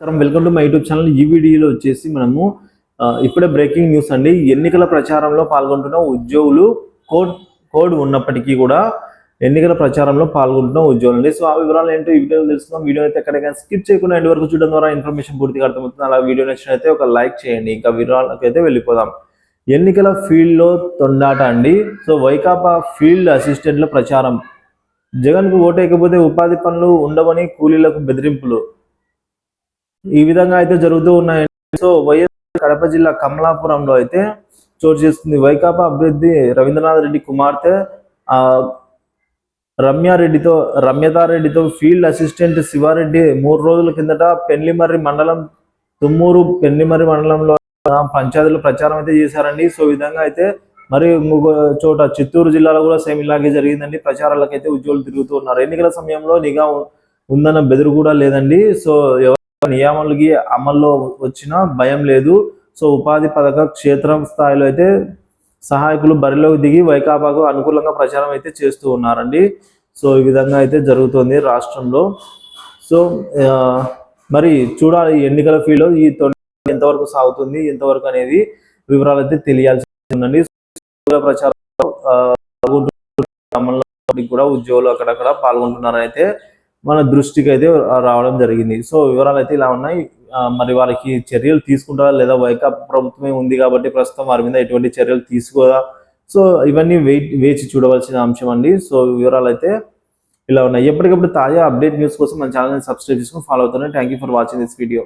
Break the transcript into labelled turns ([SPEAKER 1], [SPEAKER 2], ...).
[SPEAKER 1] Welcome to my YouTube channel. ఈ వీడియోలో వచ్చేసి మనము ఇప్పుడే బ్రేకింగ్ న్యూస్ అండి. ఎన్నికల ప్రచారంలో పాల్గొంటున్న ఉద్యోగులు కోడ్ ఉన్నప్పటికీ కూడా ఎన్నికల ప్రచారంలో పాల్గొంటున్న ఉద్యోగులు అండి. సో ఆ వివరాలు ఏంటో ఈ వీడియోలో తెలుసుకుందాం. వీడియో అయితే ఎక్కడికైనా స్కిప్ చేయకుండా ఎండ్ వరకు చూడడం ద్వారా ఇన్ఫర్మేషన్ పూర్తిగా అర్థమవుతుంది. అలా వీడియో నచ్చినైతే ఒక లైక్ చేయండి. ఇంకా వివరాలకైతే వెళ్ళిపోదాం. ఎన్నికల ఫీల్డ్లో తొండాట అండి. సో వైకాపా ఫీల్డ్ అసిస్టెంట్ల ప్రచారం. జగన్కు ఓటేయకపోతే ఉపాధి పనులు ఉండవని కూలీలకు బెదిరింపులు. ఈ విధంగా అయితే జరుగుతూ ఉన్నాయి. సో వైఎస్ కడప జిల్లా కమలాపురంలో అయితే చోటు చేస్తుంది. వైకాపా అభ్యర్థి రవీంద్రనాథ్ రెడ్డి కుమార్తె రమ్యతారెడ్డితో ఫీల్డ్ అసిస్టెంట్ శివారెడ్డి 3 రోజుల కిందట పెళ్లిమర్రి మండలం తుమ్మూరు పెళ్లిమర్రి మండలంలో పంచాయతీలో ప్రచారం అయితే చేశారండి. సో ఈ విధంగా అయితే మరి ఇంకొక చోట చిత్తూరు జిల్లాలో కూడా సేమ్ ఇలాగే జరిగిందండి. ప్రచారాలకైతే ఉద్యోగులు తిరుగుతూ ఉన్నారు. ఎన్నికల సమయంలో నిఘా ఉందన్న బెదురు కూడా లేదండి. సో నియామాలకి అమల్లో వచ్చిన భయం లేదు. సో ఉపాధి పథక క్షేత్రం స్థాయిలో అయితే సహాయకులు బరిలోకి దిగి వైకాపాకు అనుకూలంగా ప్రచారం అయితే చేస్తూ ఉన్నారండి. సో ఈ విధంగా అయితే జరుగుతుంది రాష్ట్రంలో. సో మరి చూడాలి ఎన్నికల ఫీల్డ్లో ఈ ఎంతవరకు సాగుతుంది, ఎంతవరకు అనేది వివరాలు అయితే తెలియాల్సి ఉందండి. ప్రచారం కూడా ఉద్యోగులు అక్కడక్కడ పాల్గొంటున్నారని అయితే మన దృష్టికి అయితే రావడం జరిగింది. సో వివరాలు అయితే ఇలా ఉన్నాయి. మరి వారికి చర్యలు తీసుకుంటారా లేదా, వైకాపా ప్రభుత్వమే ఉంది కాబట్టి ప్రస్తుతం వారి మీద ఎటువంటి చర్యలు తీసుకోదా, సో ఇవన్నీ వేచి చూడవలసిన అంశం అండి. సో వివరాలు అయితే ఇలా ఉన్నాయి. ఎప్పటికప్పుడు తాజా అప్డేట్ న్యూస్ కోసం మన ఛానల్ని సబ్స్క్రైబ్ చేసుకుని ఫాలో అవుతున్నాను. Thank you for watching this video.